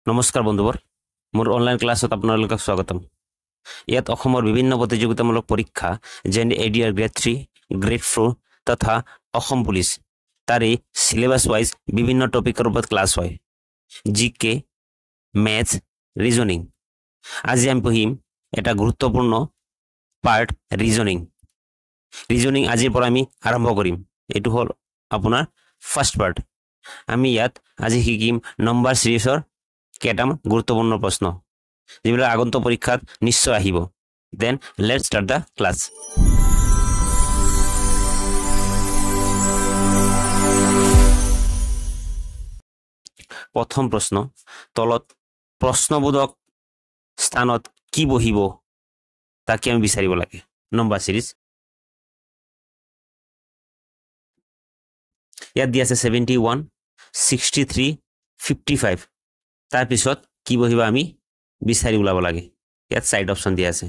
নমস্কাৰ বন্ধুবোৰ, মোৰ অনলাইন ক্লাছত আপোনালোকক স্বাগতম। ইয়াত অসমৰ বিভিন্ন প্ৰতিযোগিতামূলক পৰীক্ষা যেনে এডিআৰ গ্ৰেড 3, গ্ৰেড 4 তথা অসম পুলিচ তাৰে সিলেবাস ওয়াইজ বিভিন্ন টপিকৰ ওপৰত ক্লাছ হয়। জিকে, ম্যাথছ, ৰিজনিং। আজি আমি পঢ়িম এটা গুৰুত্বপূৰ্ণ পাৰ্ট ৰিজনিং। ৰিজনিং আজিৰ পৰা আমি আৰম্ভ কৰিম। এইটো হ'ল আপোনাৰ ফাৰ্ষ্ট পাৰ্ট। আমি ইয়াত আজি শিকিম নম্বৰ সিৰিজৰ কেইটামান গুৰুত্বপূৰ্ণ প্ৰশ্ন যিবিলাক আগন্তুক পৰীক্ষাত নিশ্চয় আহিব। Then let's start the class. প্ৰথম প্ৰশ্ন, তলত প্ৰশ্নবোধক স্থানত কি বহিব তাকে আমি বিচাৰিব লাগে। নম্বৰ সিৰিজ ইয়াত দিয়া আছে 71, 63, 55। তাৰপিছত কি বহিব আমি বিচাৰি ওলাব লাগে। ইয়াত চাইড অপশ্যন দিয়া আছে।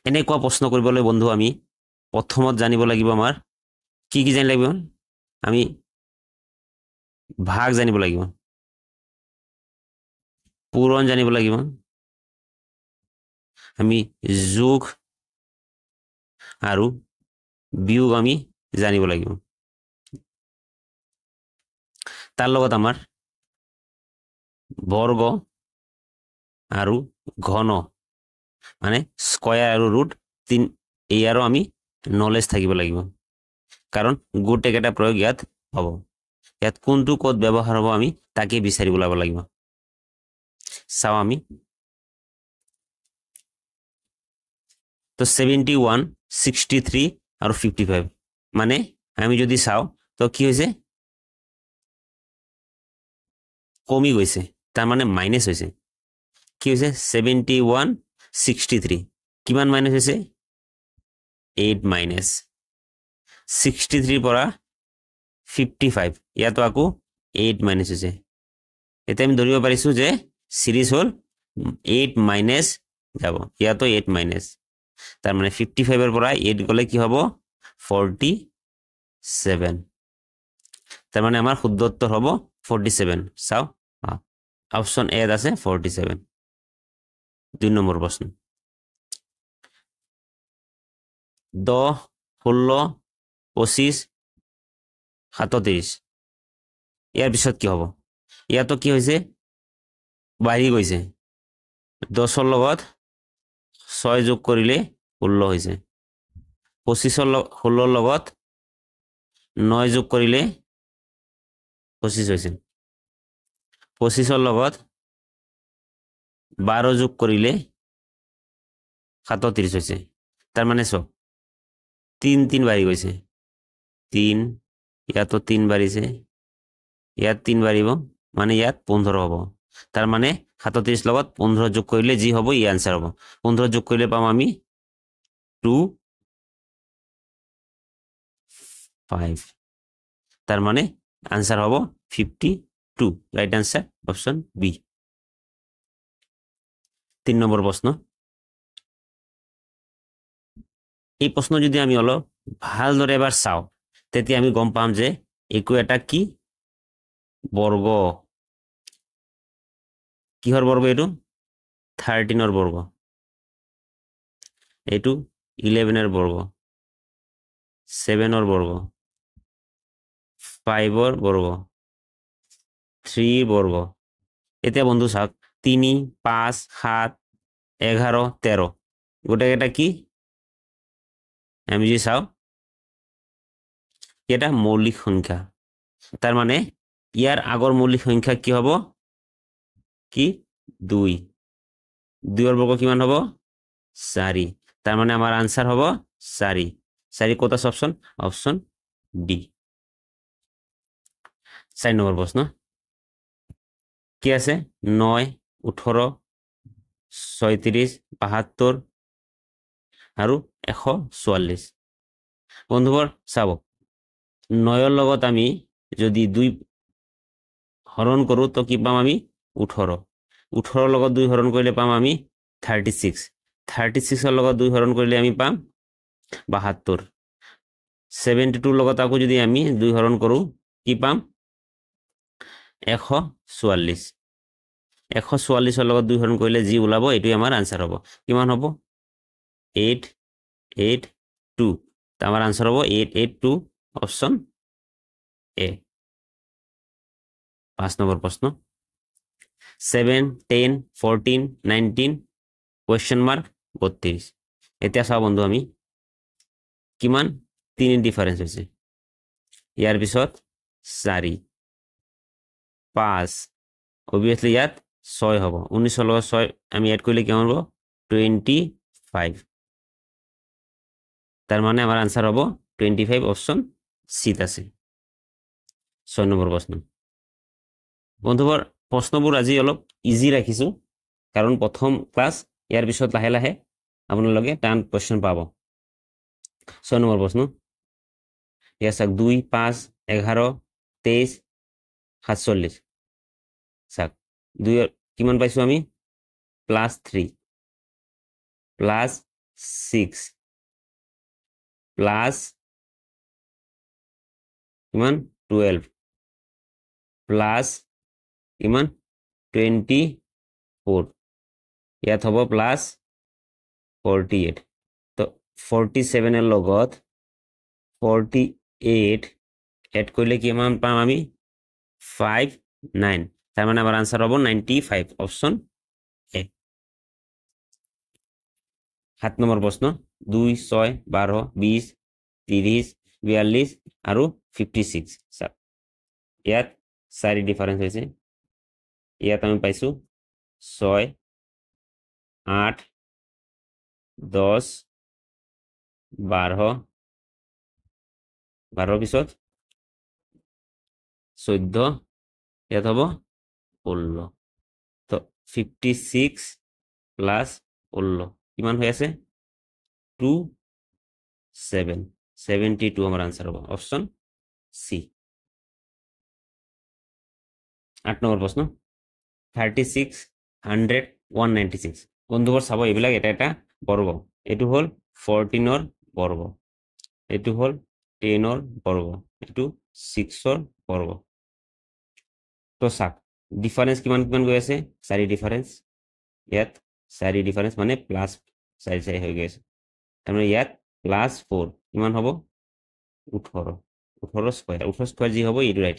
এনেকুৱা প্ৰশ্ন কৰিবলৈ বন্ধু আমি প্ৰথমত জানিব লাগিব আমাৰ কি জানিব লাগিব, আমি ভাগ জানিব লাগিব, পূৰণ জানিব লাগিব, আমি যোগ আৰু বিয়োগ আমি জানিব লাগিব। তাৰ লগত আমাৰ বৰ্গ আৰু ঘন মানে স্কয়াৰ আৰু ৰুট ইয়াৰো আমি নলেজ থাকিব লাগিব, কাৰণ গোটেইকেইটা প্ৰয়োগ ইয়াত হ'ব। ইয়াত কোনটো ক'ত ব্যৱহাৰ হ'ব আমি তাকে বিচাৰি ওলাব লাগিব। চাওঁ আমি তো 71, 63 আৰু 55 মানে আমি যদি চাওঁ তো কি হৈছে, কমি গৈছে, তাৰ মানে মাইনাছ হৈছে। কি হৈছে 71, 63 কিমান মাইনাছ হৈছে 8 মাইনাছ 63 পৰা 55 ইয়াতো আকৌ 8 মাইনাছ হৈছে। এতিয়া আমি ধৰিব পাৰিছো যে সিৰিজ হ'ল 8 মাইনাছ যাব, ইয়াতো 8 মাইনাছ, তাৰ মানে 55 পৰা 8 গ'লে কি হ'ব 47। তাৰ মানে আমাৰ শুদ্ধ উত্তৰ হ'ব 47। চাও অপশ্যন এ আছে 47। 2 নম্বৰ প্ৰশ্ন, 10, 16, 25, 37 ইয়াৰ পিছত কি হ'ব? ইয়াতো কি হৈছে বাঢ়ি গৈছে, 10ৰ লগত 6 যোগ কৰিলে 16 হৈছে, 16ৰ লগত 9 যোগ কৰিলে 25 হৈছে, 25ৰ লগত 12 যোগ কৰিলে 37 হৈছে। তাৰ মানে চব 3 বাঢ়ি গৈছে, 3 ইয়াতো 3 বাঢ়িছে, ইয়াত 3 বাঢ়িব মানে ইয়াত 15 হ'ব। তাৰ মানে 37 লগত 15 যোগ কৰিলে যি হ'ব ই আনসাৰ হ'ব। 15 যোগ কৰিলে পাম আমি 2, 5। তাৰ মানে আনসাৰ হ'ব 52। Right answer option B. 3 নম্বৰ প্ৰশ্ন, এই প্ৰশ্ন যদি আমি অলপ ভালদৰে এবাৰ চাওঁ তেতিয়া আমি গম পাম যে একো এটা কি বৰ্গ। কিহৰ বৰ্গ এইটো 13ৰ বৰ্গ, এইটো 11ৰ বৰ্গ, 7ৰ বৰ্গ, 5ৰ বৰ্গ, 3 বৰ্গ। এতিয়া বন্ধু চাওক 3, 5, 7, 11, 13 গোটেইকেইটা কি আমি যদি চাওঁ এটা মৌলিক সংখ্যা। তাৰ মানে ইয়াৰ আগৰ মৌলিক সংখ্যা কি হ'ব কি 2, 2ৰ বৰ্গ কিমান হ'ব 4। তাৰ মানে আমাৰ আনসাৰ হ'ব 4। 4 ক'ত আছে অপশ্যন? Option D. 4 নম্বৰ প্ৰশ্ন, কি আছে 9, 18, 36, 72 আৰু 144। বন্ধুবোৰ চাব 9ৰ লগত আমি যদি 2 হৰণ কৰো তো কি পাম আমি 18। 18ৰ লগত 2 হৰণ কৰিলে পাম আমি 36। 36ৰ লগত 2 হৰণ কৰিলে আমি পাম 72। 72ৰ লগত আকৌ যদি আমি 2 হৰণ কৰো কি পাম 144। 144 লগত 2 হৰণ কৰিলে যি ওলাব এইটোই আমাৰ আনসাৰ হ'ব কিমান হ'ব 882 তো আমাৰ আনসাৰ হ'ব 882 অপশন এ 5 নম্বৰ প্ৰশ্ন 7 10 14 19 question mark 32 এতিয়া চাও বন্ধু আমি কিমান 3 ডিফারেন্স হৈছে ইয়াৰ পিছত 4 5 obviously ইয়াত 6 হ'ব 19 লগত 6 আমি এড কৰিলে কিমান হ'ব 25 তাৰ মানে আমাৰ আনসাৰ হ'ব 25 অপশন সি আছে 6 নম্বৰ প্ৰশ্ন বন্ধুবোৰ প্ৰশ্নবোৰ আজি অলপ ইজি ৰাখিছো কাৰণ প্ৰথম ক্লাস ইয়াৰ পিছত লাহে লাহে আপোনালোকে টান কোৱেশ্চন পাব 6 নম্বৰ প্ৰশ্ন ইয়াৰ চাক 2 5 11 23 47 চাক 2 কিমান পাইছো আমি +3 +6 প্লাস কিমান 12 প্লাস কিমান 24 ইয়াত হ'ব প্লাস 48 তো 47 এর লগত 48 এড কৰিলে কিমান পাম আমি 59 তাৰ মানে আমাৰ আনসাৰ হ'ব 95 অপশন এ 7 নম্বৰ প্ৰশ্ন 2 6 12 20 30 42 আৰু 56 চাওক ইয়াত 4 ডিফারেন্স হৈছে ইয়াত আমি পাইছো 6 8 10 12 12 পিছত 14 ইয়াত হ'ব 16 তো 56 প্লাস 16 কিমান হৈ আছে 2 7 72 আমার आंसर হবে অপশন সি 8 নম্বর প্রশ্ন 36 100 196 বন্ধুবর চাব এইবিলাক এটা এটা বর্গ এটু হল 14 এর বর্গ এটু হল 10 এর বর্গ এটু 6 এর বর্গ তো চাক ডিফারেন্স কিমান কিমান গৈ আছে 4 ডিফারেন্স ইয়াত 4 ডিফারেন্স মানে প্লাস 4 4 হৈ গৈছে তারমানে ইয়াত +4 কিমান হ'ব 18 18 স্কয়ার 18 স্কয়ার জি হ'ব এইটো রাইট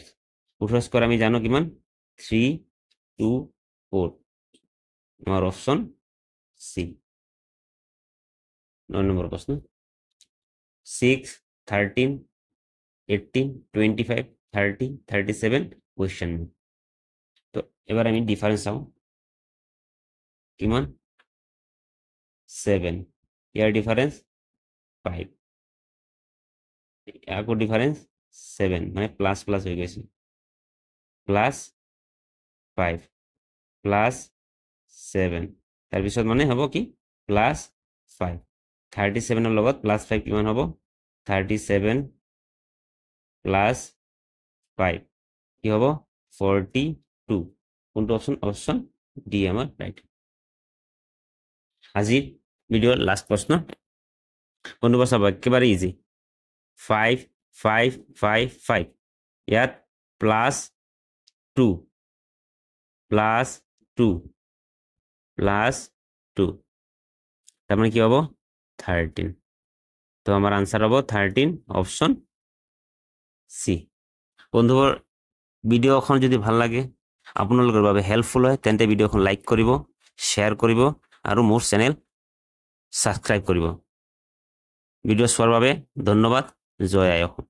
18 স্কয়ার আমি জানো কিমান 3 2 4 আমার অপশন সি 9 নম্বর প্রশ্ন 6 13 18 25 30 37 কোয়েশ্চন তো এবার আমি ডিফারেন্স চাও কিমান 7 ইয়ার ডিফারেন্স 5 আকৌ ডিফারেন্স 7 মানে প্লাস প্লাস হৈ গৈছে প্লাস 5 প্লাস 7 তাৰ পিছত মানে হ'ব কি প্লাস 5 37 এর লগত প্লাস 5 কিমান হ'ব 37 প্লাস 5 কি হ'ব 42 কোনটো অপশন অপশন ডি আমার রাইট আজিৰ ভিডিওৰ লাস্ট প্ৰশ্ন বন্ধুবর চাব একেবারে ইজি 5 5 5 5 ইয়াত প্লাস 2 প্লাস 2 প্লাস 2 তার মানে কি হবো 13 তো আমার আনসার হবো 13 অপশন সি বন্ধুবর ভিডিওখন যদি ভাল লাগে আপোনালোকৰ বাবে হেল্পফুল হয় তেন্তে ভিডিওখন লাইক কৰিব শেয়াৰ কৰিব আৰু মোৰ চেনেল সাবস্ক্ৰাইব কৰিব ভিডিও চোৱাৰ বাবে ধন্যবাদ জয় আই অসম